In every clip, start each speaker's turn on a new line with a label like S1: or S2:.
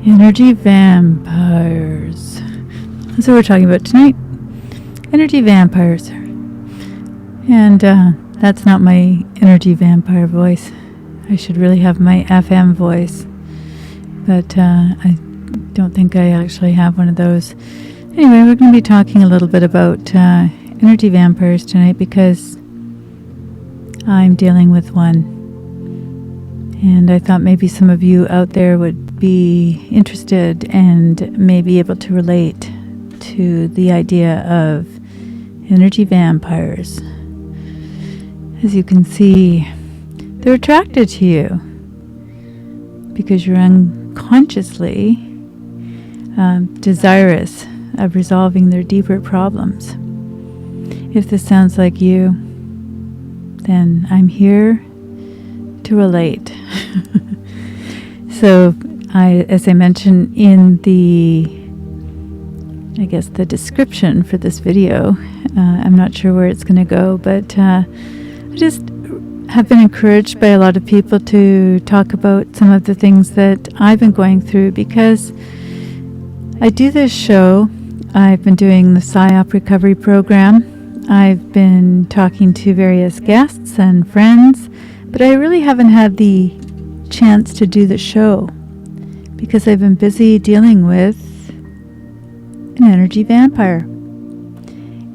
S1: Energy vampires. That's what we're talking about tonight. Energy vampires. And that's not my energy vampire voice. I should really have my FM voice. But I don't think I actually have one of those. Anyway, we're going to be talking a little bit about energy vampires tonight because I'm dealing with one. And I thought maybe some of you out there would be interested and may be able to relate to the idea of energy vampires. As you can see, they're attracted to you because you're unconsciously desirous of resolving their deeper problems. If this sounds like you, then I'm here to relate. So, as I mentioned in the description for this video, I'm not sure where it's going to go, but I just have been encouraged by a lot of people to talk about some of the things that I've been going through because I do this show. I've been doing the PSYOP recovery program. I've been talking to various guests and friends, but I really haven't had the chance to do the show because I've been busy dealing with an energy vampire.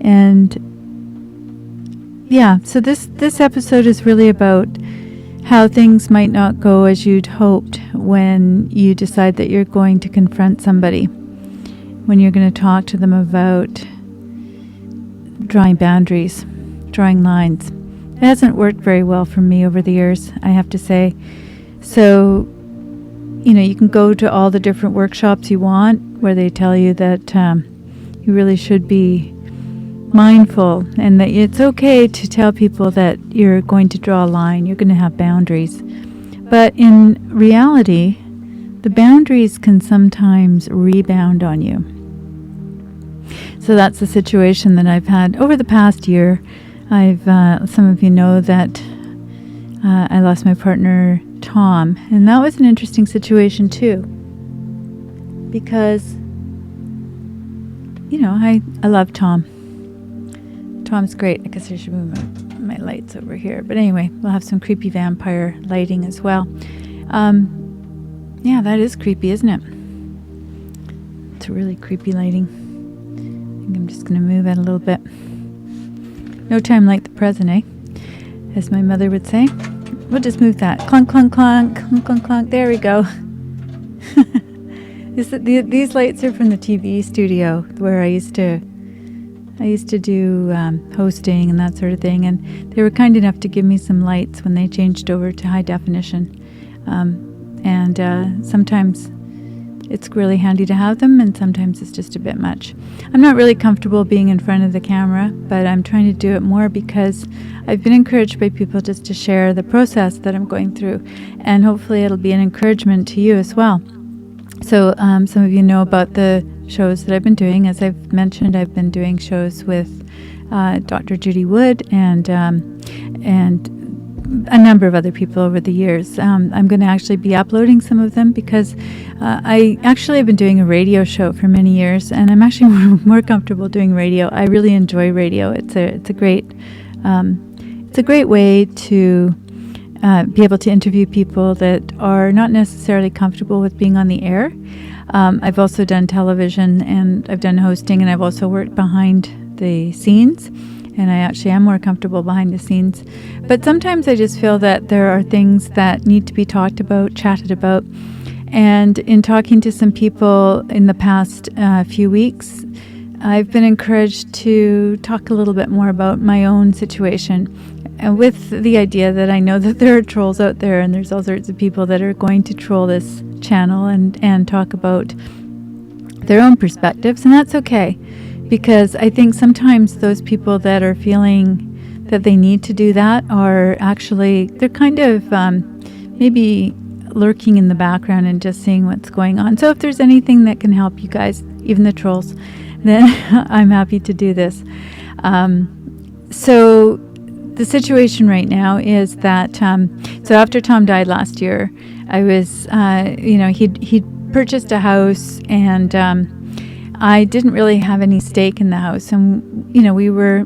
S1: And yeah, so this episode is really about how things might not go as you'd hoped when you decide that you're going to confront somebody, when you're going to talk to them about drawing boundaries, drawing lines. It hasn't worked very well for me over the years, I have to say. So, you can go to all the different workshops you want where they tell you that you really should be mindful and that it's okay to tell people that you're going to draw a line, you're going to have boundaries. But in reality, the boundaries can sometimes rebound on you. So that's the situation that I've had over the past year. Some of you know that I lost my partner, Tom, and that was an interesting situation too, because I love Tom. Tom's great. I guess I should move my lights over here, but anyway, we'll have some creepy vampire lighting as well. Yeah, that is creepy, isn't it? It's a really creepy lighting. I think I'm just going to move it a little bit. No time like the present, eh? As my mother would say. We'll just move that. Clunk, clunk, clunk, clunk, clunk, clunk. There we go. These lights are from the TV studio where I used to do hosting and that sort of thing, and they were kind enough to give me some lights when they changed over to high definition. And sometimes it's really handy to have them, and sometimes it's just a bit much. I'm not really comfortable being in front of the camera, but I'm trying to do it more because I've been encouraged by people just to share the process that I'm going through, and hopefully it'll be an encouragement to you as well. So some of you know about the shows that I've been doing. As I've mentioned, I've been doing shows with Dr. Judy Wood and a number of other people over the years. I'm going to actually be uploading some of them because I actually have been doing a radio show for many years, and I'm actually more comfortable doing radio. I really enjoy radio. It's a great way to be able to interview people that are not necessarily comfortable with being on the air. I've also done television, and I've done hosting, and I've also worked behind the scenes. and I actually am more comfortable behind the scenes. But sometimes I just feel that there are things that need to be talked about, chatted about. And in talking to some people in the past few weeks, I've been encouraged to talk a little bit more about my own situation, with the idea that I know that there are trolls out there, and there's all sorts of people that are going to troll this channel and talk about their own perspectives, and that's okay, because I think sometimes those people that are feeling that they need to do that are actually, they're kind of maybe lurking in the background and just seeing what's going on. So if there's anything that can help you guys, even the trolls, then I'm happy to do this. So the situation right now is that, so after Tom died last year, I was, he'd purchased a house, and I didn't really have any stake in the house. And, we were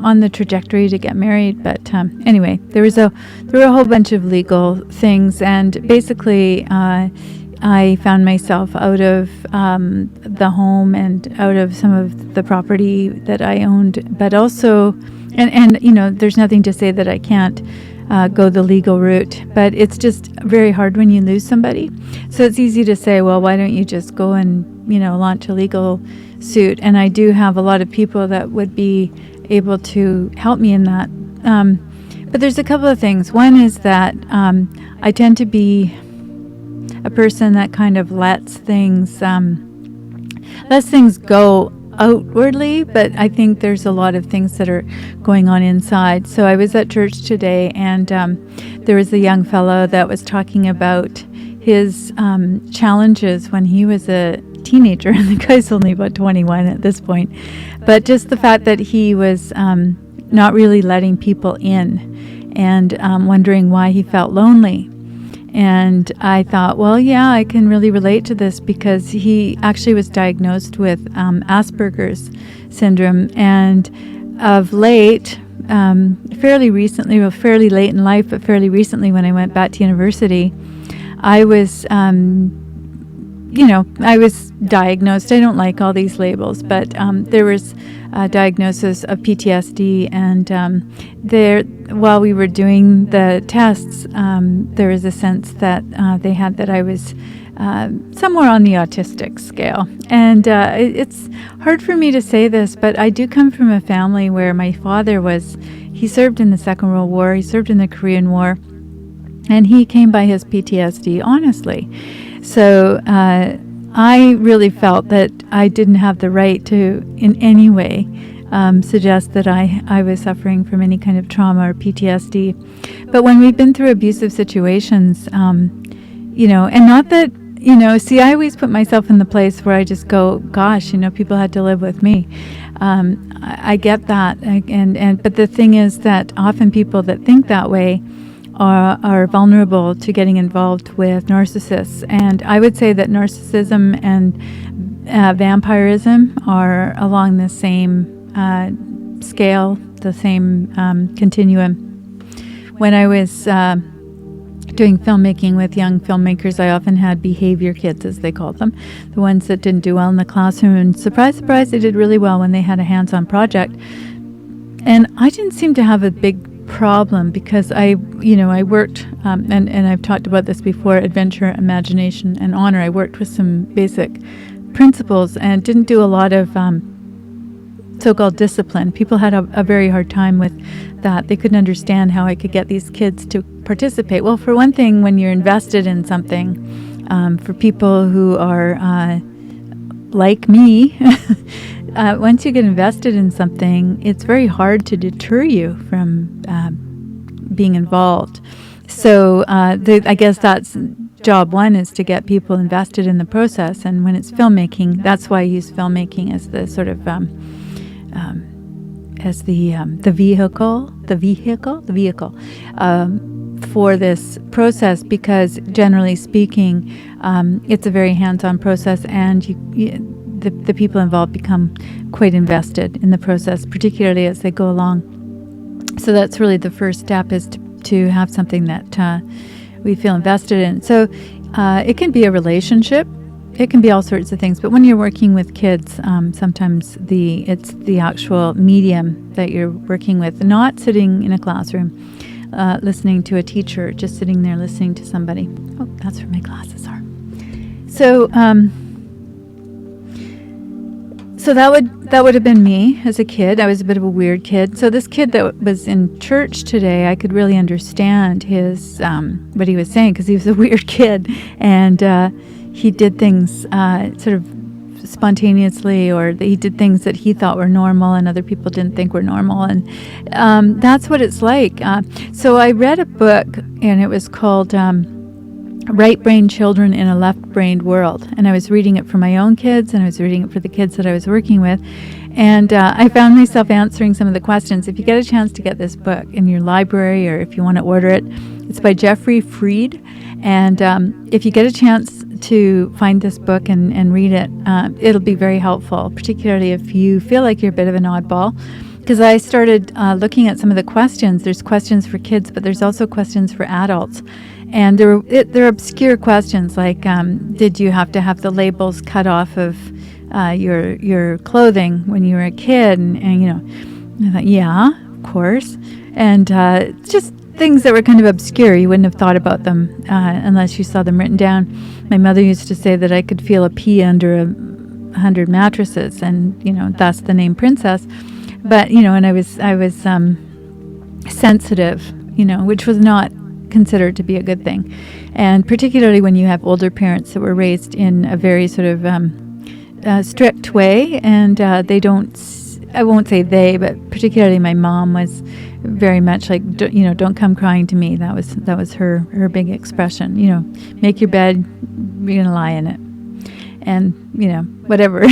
S1: on the trajectory to get married. But anyway, there were a whole bunch of legal things. And basically, I found myself out of the home and out of some of the property that I owned, but also, and there's nothing to say that I can't go the legal route, but it's just very hard when you lose somebody. So it's easy to say, well, why don't you just go and, launch a legal suit? And I do have a lot of people that would be able to help me in that. But there's a couple of things. One is that I tend to be a person that kind of lets things go outwardly, but I think there's a lot of things that are going on inside. So I was at church today, and there was a young fellow that was talking about his challenges when he was a teenager, and the guy's only about 21 at this point, but just the fact that he was not really letting people in, and wondering why he felt lonely. And I thought, well, yeah, I can really relate to this, because he actually was diagnosed with Asperger's syndrome. And of late, fairly late in life, but fairly recently when I went back to university, I was, I was diagnosed. I don't like all these labels, but there was a diagnosis of PTSD, and while we were doing the tests, there was a sense that they had that I was somewhere on the autistic scale. And it's hard for me to say this, but I do come from a family where my father he served in the Second World War, he served in the Korean War, and he came by his PTSD honestly. So I really felt that I didn't have the right to, in any way, suggest that I was suffering from any kind of trauma or PTSD. But when we've been through abusive situations, and not that, I always put myself in the place where I just go, gosh, people had to live with me. I get that. But the thing is that often people that think that way are vulnerable to getting involved with narcissists. And I would say that narcissism and vampirism are along the same scale, the same continuum. When I was doing filmmaking with young filmmakers, I often had behavior kids, as they called them, the ones that didn't do well in the classroom. And surprise, surprise, they did really well when they had a hands-on project. And I didn't seem to have a big problem, because I worked, and I've talked about this before, adventure, imagination, and honor. I worked with some basic principles and didn't do a lot of so-called discipline. People had a very hard time with that. They couldn't understand how I could get these kids to participate. Well, for one thing, when you're invested in something, for people who are like me, once you get invested in something, it's very hard to deter you from being involved. So I guess that's job one, is to get people invested in the process. And when it's filmmaking, that's why I use filmmaking as the sort of as the vehicle for this process, because generally speaking, it's a very hands-on process, and the people involved become quite invested in the process, particularly as they go along. So that's really the first step, is to have something that we feel invested in. So it can be a relationship. it can be all sorts of things. But when you're working with kids, sometimes it's the actual medium that you're working with, not sitting in a classroom, listening to a teacher, just sitting there listening to somebody. Oh, that's where my glasses are. So, so that would have been me as a kid. I was a bit of a weird kid. So this kid that was in church today, I could really understand his what he was saying, because he was a weird kid, and he did things sort of spontaneously, or he did things that he thought were normal and other people didn't think were normal, and that's what it's like. So I read a book, and it was called Right-Brained Children in a Left-Brained World. And I was reading it for my own kids, and I was reading it for the kids that I was working with. And I found myself answering some of the questions. If you get a chance to get this book in your library, or if you want to order it, it's by Jeffrey Fried. And if you get a chance to find this book and read it, it'll be very helpful, particularly if you feel like you're a bit of an oddball. Because I started looking at some of the questions. There's questions for kids, but there's also questions for adults. And they're obscure questions, like did you have to have the labels cut off of your clothing when you were a kid? And you know, I thought, yeah, of course. And just things that were kind of obscure. You wouldn't have thought about them unless you saw them written down. My mother used to say that I could feel a pea under 100 mattresses, and you know, that's the name Princess. But you know, and I was sensitive, you know, which was not considered to be a good thing, and particularly when you have older parents that were raised in a very sort of strict way, and they don't. I won't say they, but particularly my mom was very much like, you know, don't come crying to me. That was her big expression. You know, make your bed, you're gonna lie in it. And, you know, whatever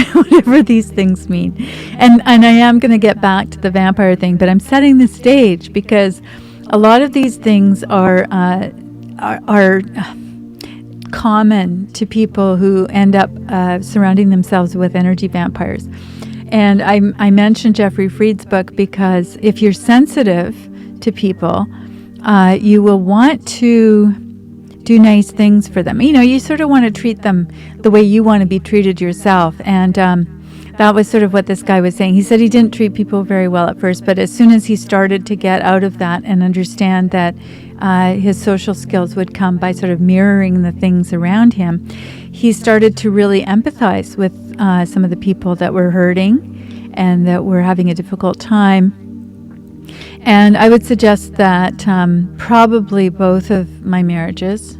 S1: these things mean. And I am going to get back to the vampire thing, but I'm setting the stage because a lot of these things are common to people who end up surrounding themselves with energy vampires. And I mentioned Jeffrey Fried's book because if you're sensitive to people, you will want to do nice things for them. You know, you sort of want to treat them the way you want to be treated yourself. And that was sort of what this guy was saying. He said he didn't treat people very well at first, but as soon as he started to get out of that and understand that his social skills would come by sort of mirroring the things around him, he started to really empathize with some of the people that were hurting and that were having a difficult time. And I would suggest that probably both of my marriages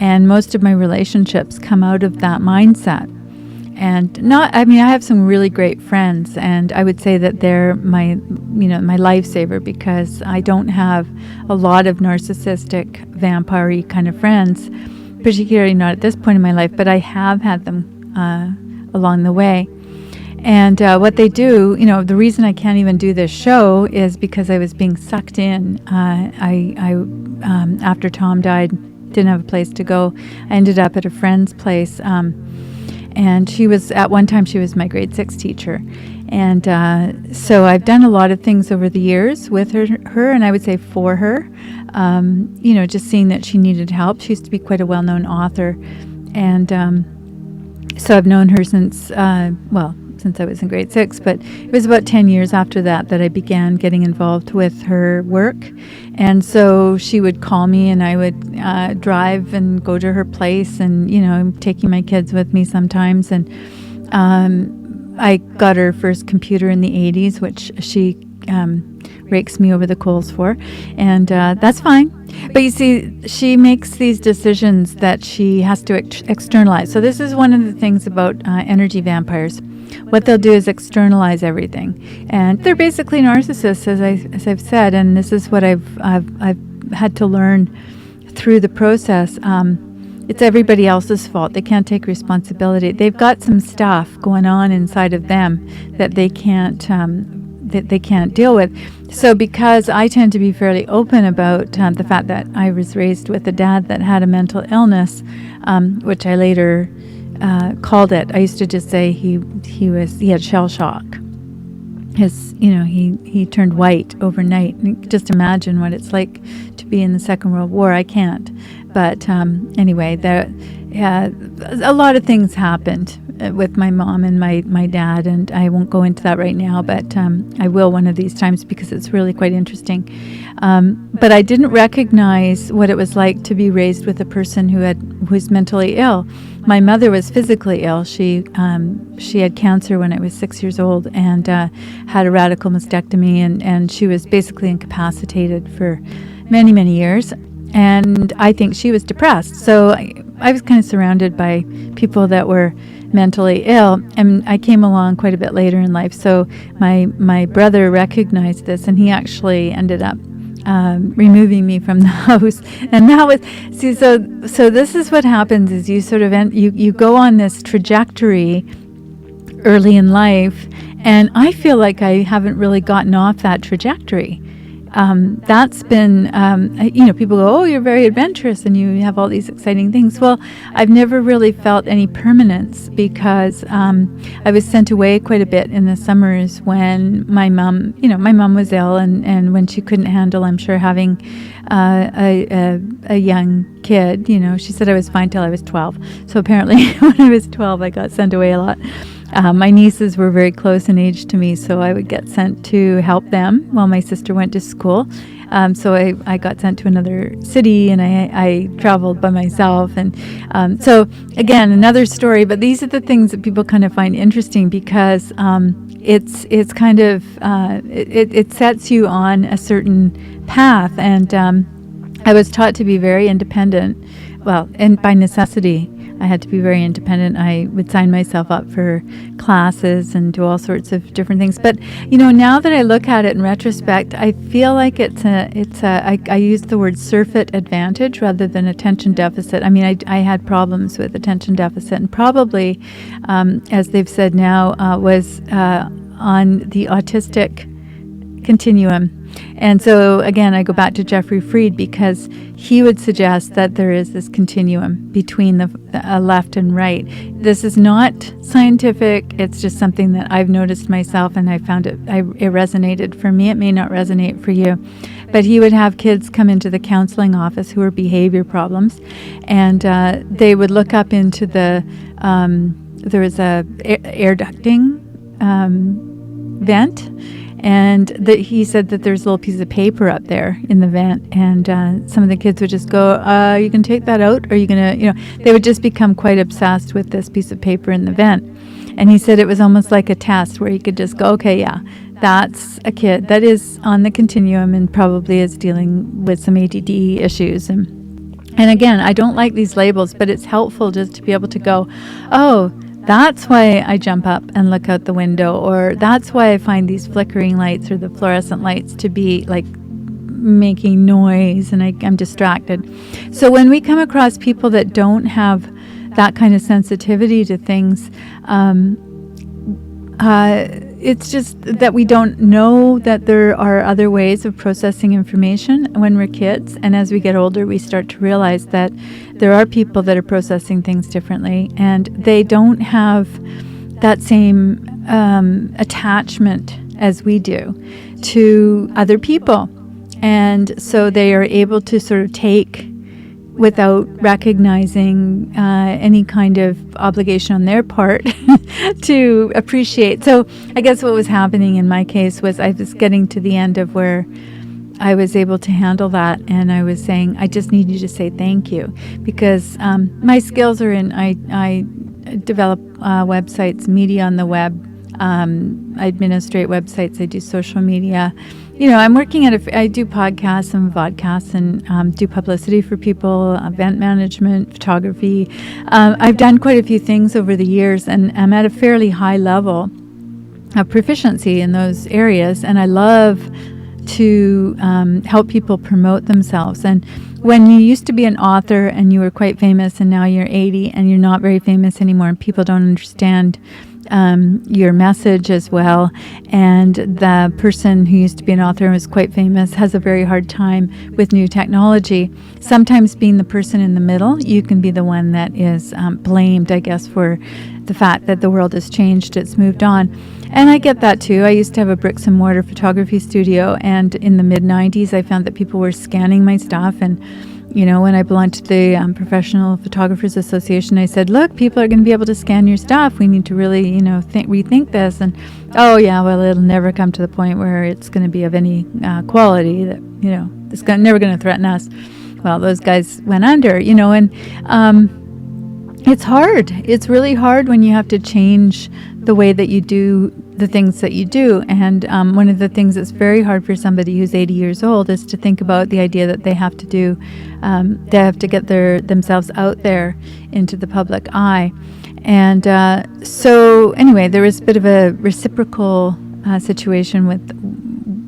S1: and most of my relationships come out of that mindset. And I have some really great friends, and I would say that they're my lifesaver, because I don't have a lot of narcissistic, vampire-y kind of friends, particularly not at this point in my life, but I have had them along the way. And what they do, you know, the reason I can't even do this show is because I was being sucked in. I after Tom died, didn't have a place to go. I ended up at a friend's place, and she was, at one time, she was my grade 6 teacher. And so I've done a lot of things over the years with her, and I would say for her, you know, just seeing that she needed help. She used to be quite a well-known author, and so I've known her since I was in grade 6, but it was about 10 years after that I began getting involved with her work. And so she would call me, and I would drive and go to her place, and, you know, taking my kids with me sometimes. And I got her first computer in the 80s, which she rakes me over the coals for, and that's fine. But you see, she makes these decisions that she has to externalize. So this is one of the things about energy vampires. What they'll do is externalize everything, and they're basically narcissists, as I've said. And this is what I've had to learn through the process. It's everybody else's fault. They can't take responsibility. They've got some stuff going on inside of them that they can't deal with. So because I tend to be fairly open about the fact that I was raised with a dad that had a mental illness, which I later called it. I used to just say he had shell shock. He turned white overnight. And just imagine what it's like to be in the Second World War. I can't. But anyway, a lot of things happened with my mom and my dad, and I won't go into that right now, but I will one of these times because it's really quite interesting. But I didn't recognize what it was like to be raised with a person who's mentally ill. My mother was physically ill. She had cancer when I was 6 years old and had a radical mastectomy, and she was basically incapacitated for many, many years. And I think she was depressed. So I was kind of surrounded by people that were mentally ill, and I came along quite a bit later in life. So my brother recognized this, and he actually ended up removing me from the house. And that was, so this is what happens: is you sort of you go on this trajectory early in life, and I feel like I haven't really gotten off that trajectory. That's been, people go, oh, you're very adventurous and you have all these exciting things. Well, I've never really felt any permanence because I was sent away quite a bit in the summers when my mom was ill, and when she couldn't handle, I'm sure, having a young kid. She said I was fine till I was 12. So apparently when I was 12, I got sent away a lot. My nieces were very close in age to me, so I would get sent to help them while my sister went to school. So I got sent to another city, and I traveled by myself. And so again, another story. But these are the things that people kind of find interesting because it's kind of it sets you on a certain path. And I was taught to be very independent. Well, and by necessity, I had to be very independent. I would sign myself up for classes and do all sorts of different things. But now that I look at it in retrospect, I feel like I use the word surfeit advantage rather than attention deficit. I mean, I had problems with attention deficit, and probably, as they've said now, was on the autistic continuum. And so again, I go back to Jeffrey Fried because he would suggest that there is this continuum between the left and right. This is not scientific. It's just something that I've noticed myself, and I found it resonated for me. It may not resonate for you. But he would have kids come into the counseling office who were behavior problems, and they would look up into there was a air ducting vent. And he said that there's a little piece of paper up there in the vent, and some of the kids would just go, you can take that out, or are you going to, they would just become quite obsessed with this piece of paper in the vent. And he said it was almost like a test where he could just go, okay, yeah, that's a kid that is on the continuum and probably is dealing with some ADD issues. And again, I don't like these labels, but it's helpful just to be able to go, oh, that's why I jump up and look out the window, or that's why I find these flickering lights or the fluorescent lights to be like making noise, and I'm distracted. So when we come across people that don't have that kind of sensitivity to things, it's just that we don't know that there are other ways of processing information when we're kids. And as we get older, we start to realize that there are people that are processing things differently, and they don't have that same attachment as we do to other people. And so they are able to sort of take without recognizing any kind of obligation on their part to appreciate. So I guess what was happening in my case was I was getting to the end of where I was able to handle that, and I was saying, I just need you to say thank you, because my skills are in, I develop websites, media on the web, I administrate websites, I do social media. I'm working at I do podcasts and vodcasts and do publicity for people, event management, photography. I've done quite a few things over the years, and I'm at a fairly high level of proficiency in those areas, and I love to help people promote themselves. And when you used to be an author and you were quite famous, and now you're 80 and you're not very famous anymore, and people don't understand your message as well, and the person who used to be an author and was quite famous has a very hard time with new technology. Sometimes being the person in the middle, you can be the one that is blamed, I guess, for the fact that the world has changed, it's moved on. And I get that too. I used to have a bricks and mortar photography studio, and in the mid-90s I found that people were scanning my stuff and when I belonged to the Professional Photographers Association, I said, look, people are going to be able to scan your stuff. We need to really, rethink this. And, oh, yeah, well, it'll never come to the point where it's going to be of any quality that, it's never going to threaten us. Well, those guys went under, and it's hard. It's really hard when you have to change the way that you do the things that you do. And one of the things that's very hard for somebody who's 80 years old is to think about the idea that they have to get themselves out there into the public eye. And so anyway, there was a bit of a reciprocal situation with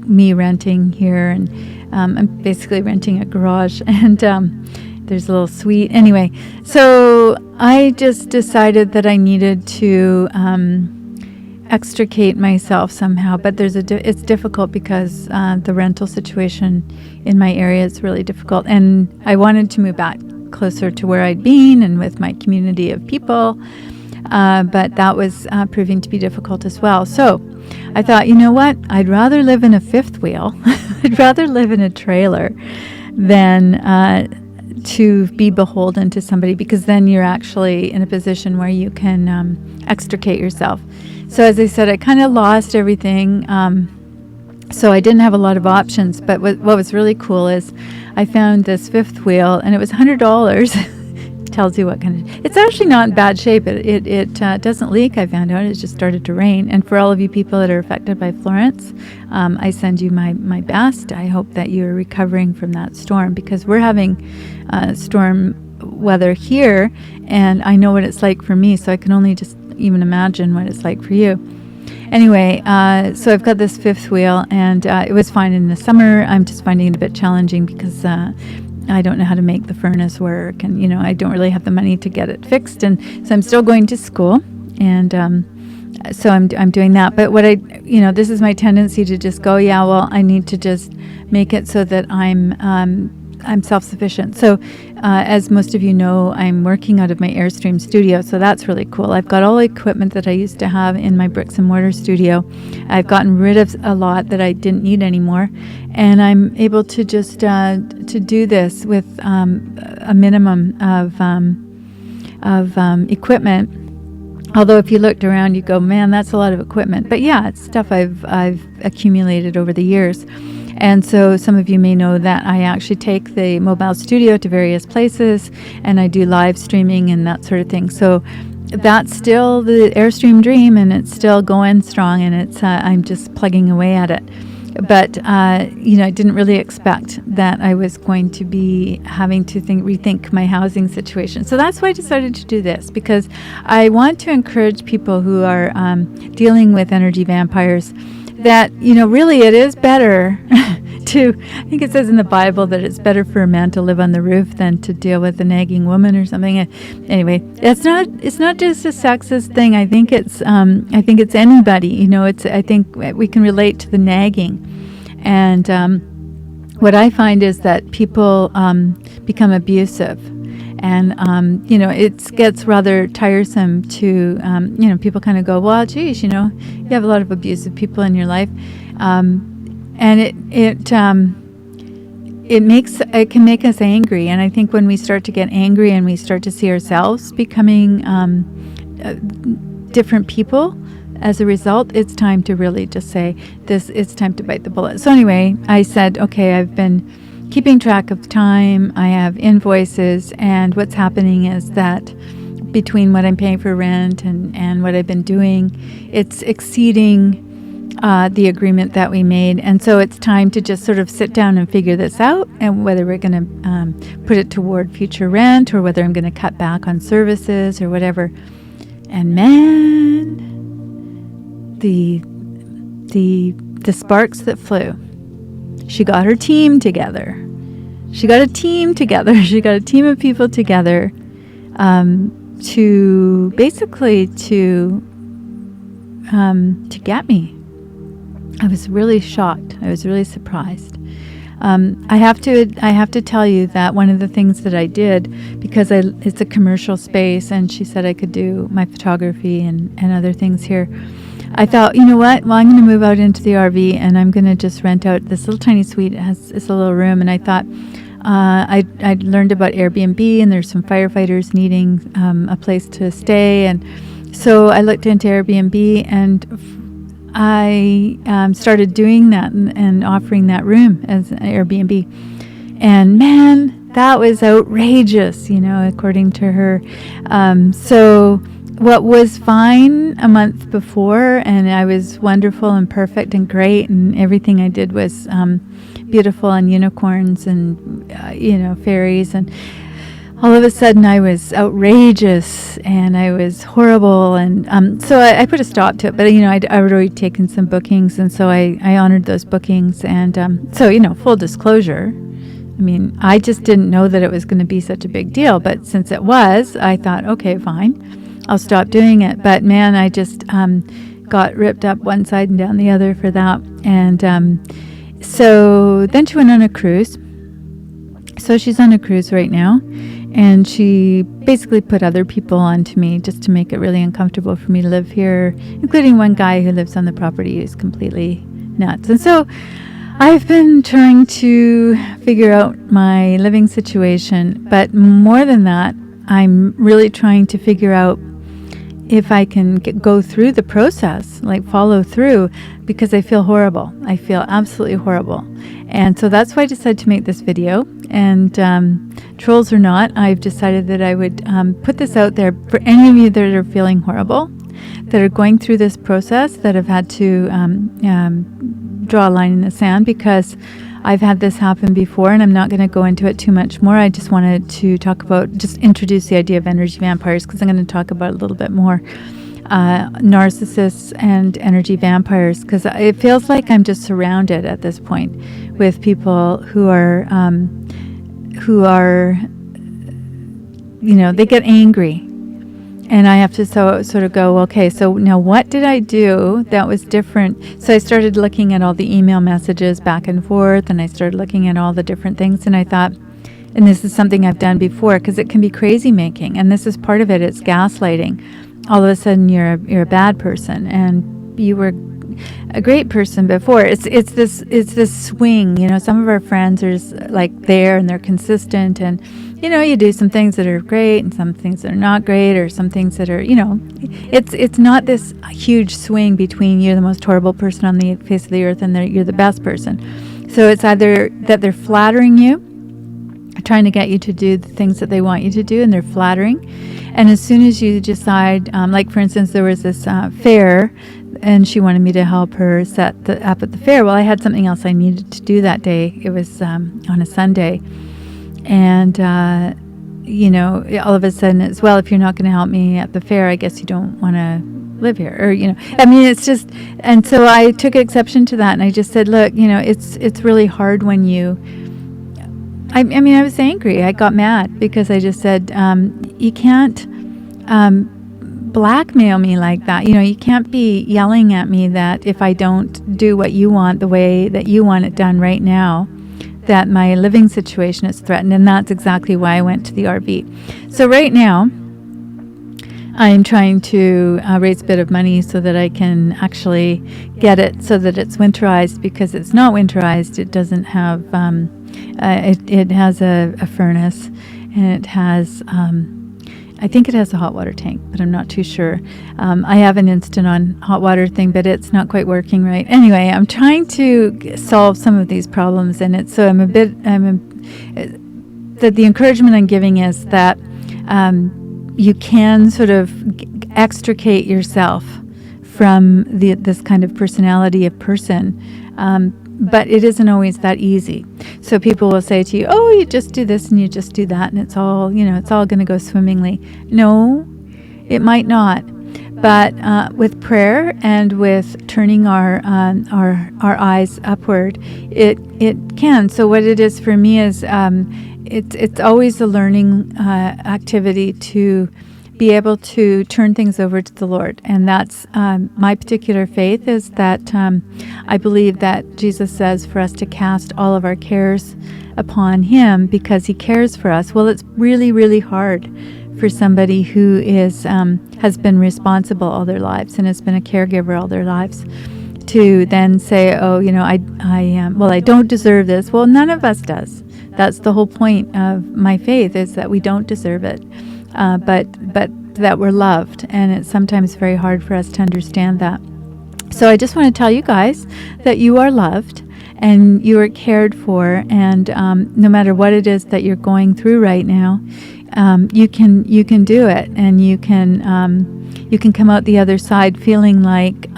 S1: me renting here, and I'm basically renting a garage, and there's a little suite. Anyway, so I just decided that I needed to extricate myself somehow, but it's difficult because the rental situation in my area is really difficult, and I wanted to move back closer to where I'd been and with my community of people, but that was proving to be difficult as well. So I thought, you know what? I'd rather live in a fifth wheel. I'd rather live in a trailer than to be beholden to somebody, because then you're actually in a position where you can extricate yourself. So as I said, I kind of lost everything. So I didn't have a lot of options. But what was really cool is I found this fifth wheel, and it was $100. Tells you what kind of... It's actually not in bad shape. It doesn't leak, I found out. It just started to rain. And for all of you people that are affected by Florence, I send you my best. I hope that you're recovering from that storm, because we're having storm weather here, and I know what it's like for me, so I can only just even imagine what it's like for you. Anyway, so I've got this fifth wheel, and it was fine in the summer. I'm just finding it a bit challenging because I don't know how to make the furnace work, and I don't really have the money to get it fixed, and so I'm still going to school, and so I'm doing that. But what this is my tendency to just go, yeah, well, I need to just make it so that I'm self-sufficient. So as most of you know, I'm working out of my Airstream studio, so that's really cool. I've got all the equipment that I used to have in my bricks and mortar studio. I've gotten rid of a lot that I didn't need anymore, and I'm able to just to do this with a minimum of equipment. Although if you looked around, you go, man, that's a lot of equipment. But yeah, it's stuff I've accumulated over the years. And so some of you may know that I actually take the mobile studio to various places, and I do live streaming and that sort of thing. So that's still the Airstream dream, and it's still going strong, and it's I'm just plugging away at it. But I didn't really expect that I was going to be having to rethink my housing situation. So that's why I decided to do this, because I want to encourage people who are dealing with energy vampires that, really it is better I think it says in the Bible that it's better for a man to live on the roof than to deal with a nagging woman or something. Anyway, it's not just a sexist thing. I think it's anybody, I think we can relate to the nagging. And what I find is that people become abusive. And, it gets rather tiresome to, people kind of go, well, geez, you have a lot of abusive people in your life. And it can make us angry. And I think when we start to get angry and we start to see ourselves becoming different people as a result, it's time to really just say it's time to bite the bullet. So anyway, I said, okay, I've been keeping track of time. I have invoices, and what's happening is that between what I'm paying for rent and what I've been doing, it's exceeding the agreement that we made. And so it's time to just sort of sit down and figure this out, and whether we're going to put it toward future rent, or whether I'm going to cut back on services or whatever. And man, the sparks that flew. She got her team together. She got a team of people together to basically to get me. I was really shocked. I was really surprised. I have to tell you that one of the things that I did, because it's a commercial space, and she said I could do my photography and other things here. I thought, you know what? Well, I'm going to move out into the RV, and I'm going to just rent out this little tiny suite. It's a little room, and I thought I learned about Airbnb, and there's some firefighters needing a place to stay, and so I looked into Airbnb, and I started doing that and offering that room as an Airbnb. And man, that was outrageous, according to her. So what was fine a month before, and I was wonderful and perfect and great, and everything I did was beautiful, and unicorns and fairies, and all of a sudden I was outrageous and I was horrible, and so I put a stop to it. But I'd already taken some bookings, and so I honored those bookings. And so full disclosure, I just didn't know that it was going to be such a big deal, but since it was, I thought, okay, fine, I'll stop doing it. But man, I just got ripped up one side and down the other for that. And so then she went on a cruise. So she's on a cruise right now, and she basically put other people onto me just to make it really uncomfortable for me to live here, including one guy who lives on the property who's completely nuts. And so I've been trying to figure out my living situation, but more than that, I'm really trying to figure out if I can go through the process, like follow through, because I feel horrible. I feel absolutely horrible. And so that's why I decided to make this video. And trolls or not, I've decided that I would put this out there for any of you that are feeling horrible, that are going through this process, that have had to draw a line in the sand, because I've had this happen before, and I'm not going to go into it too much more. I just wanted to just introduce the idea of energy vampires, because I'm going to talk about it a little bit more. Narcissists and energy vampires, because it feels like I'm just surrounded at this point with people who are, they get angry. And I have to sort of go, okay, so now what did I do that was different? So I started looking at all the email messages back and forth, and I started looking at all the different things, and I thought, and this is something I've done before, because it can be crazy making, and this is part of it. It's gaslighting. All of a sudden you're a bad person, and you were a great person before. It's this swing. Some of our friends are like there, and they're consistent, and you do some things that are great and some things that are not great, or some things that are, it's not this huge swing between you're the most horrible person on the face of the earth and you're the best person. So it's either that they're flattering you, trying to get you to do the things that they want you to do, and they're flattering. And as soon as you decide, like for instance, there was this fair, and she wanted me to help her set up at the fair. Well, I had something else I needed to do that day. It was on a Sunday. And, all of a sudden it's, well, if you're not going to help me at the fair, I guess you don't want to live here. Or, it's just, and so I took exception to that. And I just said, look, it's really hard when I was angry. I got mad because I just said, you can't blackmail me like that. You can't be yelling at me that if I don't do what you want the way that you want it done right now, that my living situation is threatened. And that's exactly why I went to the RV. So right now, I'm trying to raise a bit of money so that I can actually get it so that it's winterized, because it's not winterized. It doesn't have, it has a furnace, and it has, I think it has a hot water tank, but I'm not too sure. I have an instant on hot water thing, but it's not quite working right. Anyway, I'm trying to solve some of these problems, and the encouragement I'm giving is that you can sort of extricate yourself from this kind of personality of person, but it isn't always that easy. So people will say to you, oh, you just do this and you just do that, and it's all, it's all going to go swimmingly. No, it might not. But with prayer and with turning our eyes upward, it can. So what it is for me is it's always a learning activity to be able to turn things over to the Lord. And that's my particular faith, is that I believe that Jesus says for us to cast all of our cares upon Him because He cares for us. Well, it's really, really hard for somebody who is has been responsible all their lives and has been a caregiver all their lives to then say, oh, I don't deserve this. Well, none of us does. That's the whole point of my faith, is that we don't deserve it, but that we're loved, and it's sometimes very hard for us to understand that. So I just want to tell you guys that you are loved and you are cared for, and no matter what it is that you're going through right now, you can do it, and you can come out the other side feeling like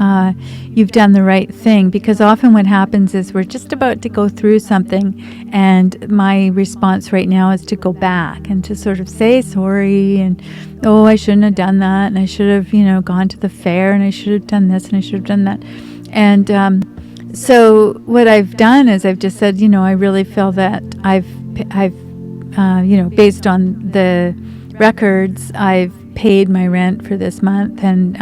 S1: you've done the right thing. Because often what happens is we're just about to go through something, and my response right now is to go back and to sort of say sorry, and I shouldn't have done that, and I should have gone to the fair, and I should have done this, and I should have done that. And so what I've done is I've just said, I really feel that I've based on the records, I've paid my rent for this month. And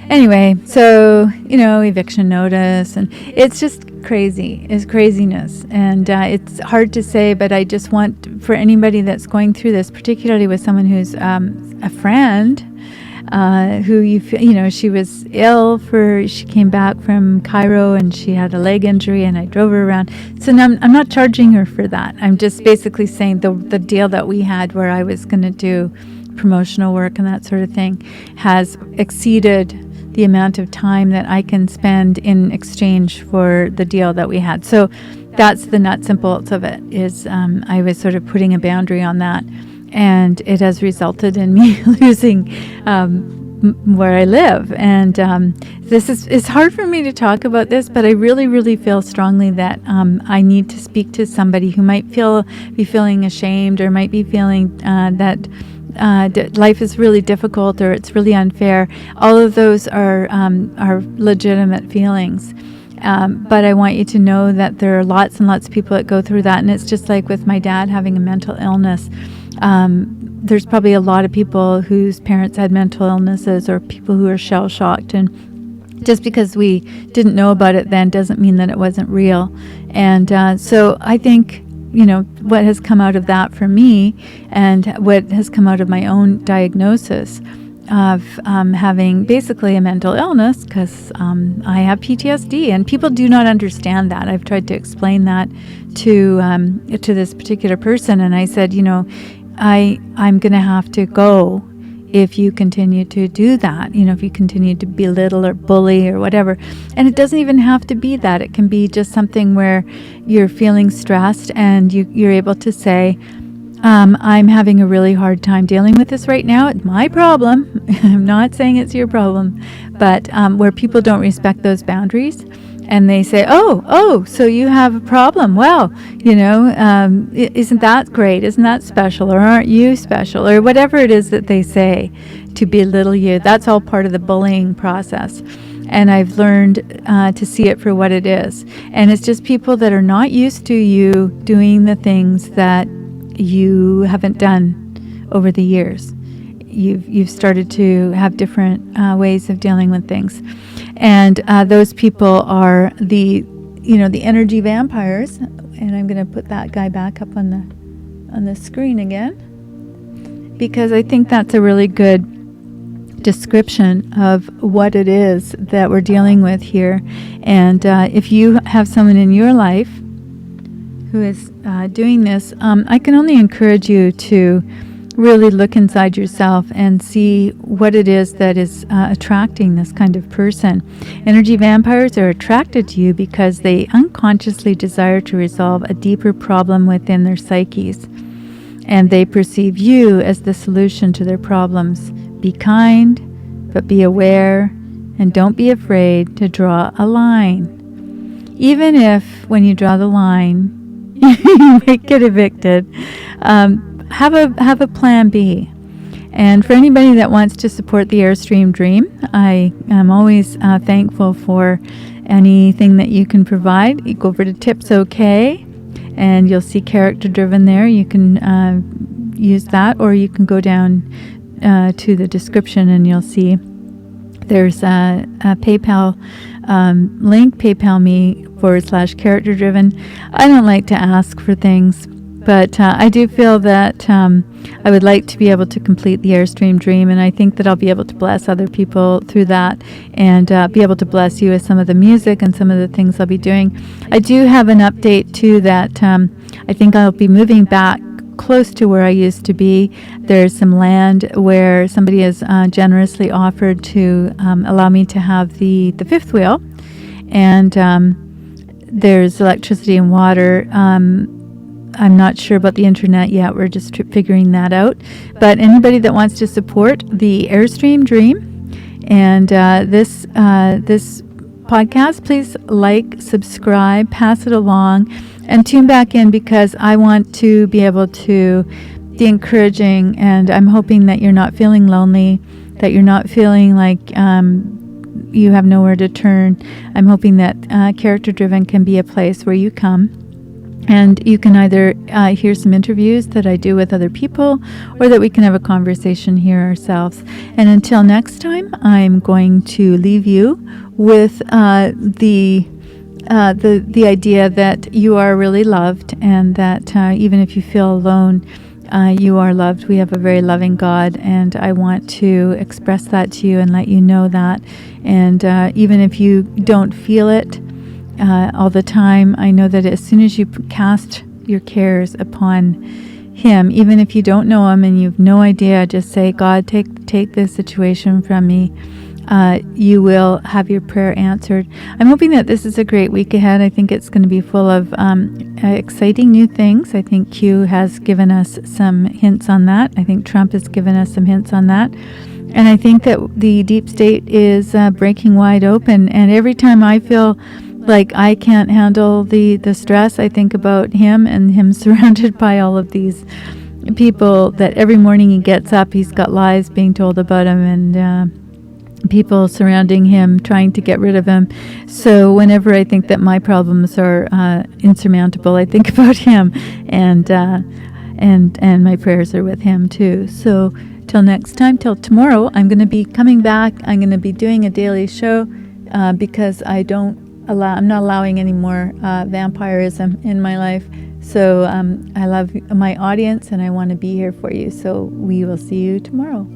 S1: anyway, so, eviction notice, and it's just crazy. It's craziness. And it's hard to say, but I just want for anybody that's going through this, particularly with someone who's a friend, who she was ill she came back from Cairo and she had a leg injury, and I drove her around. So now I'm not charging her for that. I'm just basically saying the deal that we had where I was going to do promotional work and that sort of thing has exceeded the amount of time that I can spend in exchange for the deal that we had. So that's the nuts and bolts of it, is I was sort of putting a boundary on that. And it has resulted in me losing where I live. And it's hard for me to talk about this, but I really, really feel strongly that I need to speak to somebody who might be feeling ashamed, or might be feeling that life is really difficult, or it's really unfair. All of those are legitimate feelings. But I want you to know that there are lots and lots of people that go through that. And it's just like with my dad having a mental illness. There's probably a lot of people whose parents had mental illnesses, or people who are shell-shocked. And just because we didn't know about it then doesn't mean that it wasn't real. And so I think, what has come out of that for me, and what has come out of my own diagnosis of having basically a mental illness, because I have PTSD, and people do not understand that. I've tried to explain that to this particular person, and I said, I'm going to have to go if you continue to do that, if you continue to belittle or bully or whatever. And it doesn't even have to be that. It can be just something where you're feeling stressed, and you're able to say, I'm having a really hard time dealing with this right now. It's my problem. I'm not saying it's your problem. But where people don't respect those boundaries, and they say, oh, so you have a problem. Well, isn't that great? Isn't that special? Or aren't you special? Or whatever it is that they say to belittle you. That's all part of the bullying process. And I've learned to see it for what it is. And it's just people that are not used to you doing the things that you haven't done over the years. You've started to have different ways of dealing with things. And those people are the energy vampires. And I'm going to put that guy back up on the screen again, because I think that's a really good description of what it is that we're dealing with here. And if you have someone in your life who is doing this, I can only encourage you to really look inside yourself and see what it is that is attracting this kind of person. Energy vampires are attracted to you because they unconsciously desire to resolve a deeper problem within their psyches, and they perceive you as the solution to their problems. Be kind, but be aware, and don't be afraid to draw a line. Even if, when you draw the line, you might get evicted, have a plan B. And for anybody that wants to support the Airstream Dream, I am always thankful for anything that you can provide. You go over to Tips OK, and you'll see Character Driven there. You can use that, or you can go down to the description, and you'll see there's a PayPal link, PayPal me /Character Driven. I don't like to ask for things, but I do feel that I would like to be able to complete the Airstream Dream, and I think that I'll be able to bless other people through that, and be able to bless you with some of the music and some of the things I'll be doing. I do have an update too, that I I think I'll be moving back close to where I used to be. There's some land where somebody has generously offered to allow me to have the fifth wheel, and there's electricity and water. I'm not sure about the internet yet. We're just figuring that out. But anybody that wants to support the Airstream Dream and this podcast, please like, subscribe, pass it along, and tune back in, because I want to be able to be encouraging, and I'm hoping that you're not feeling lonely, that you're not feeling like you have nowhere to turn. I'm hoping that Character Driven can be a place where you come and you can either hear some interviews that I do with other people, or that we can have a conversation here ourselves. And until next time, I'm going to leave you with the idea that you are really loved, and that even if you feel alone, you are loved. We have a very loving God, and I want to express that to you and let you know that. And even if you don't feel it all the time, I know that as soon as you cast your cares upon Him, even if you don't know Him and you have no idea, just say, God, take this situation from me. You will have your prayer answered. I'm hoping that this is a great week ahead. I think it's going to be full of exciting new things. I think Q has given us some hints on that. I think Trump has given us some hints on that. And I think that the deep state is breaking wide open. And every time I feel like I can't handle the stress, I think about him and him surrounded by all of these people that every morning he gets up, he's got lies being told about him, and people surrounding him trying to get rid of him. So whenever I think that my problems are insurmountable, I think about him, and my prayers are with him too. So till next time, till tomorrow, I'm going to be coming back. I'm going to be doing a daily show because I'm not allowing any more vampirism in my life. So I love my audience, and I want to be here for you. So we will see you tomorrow.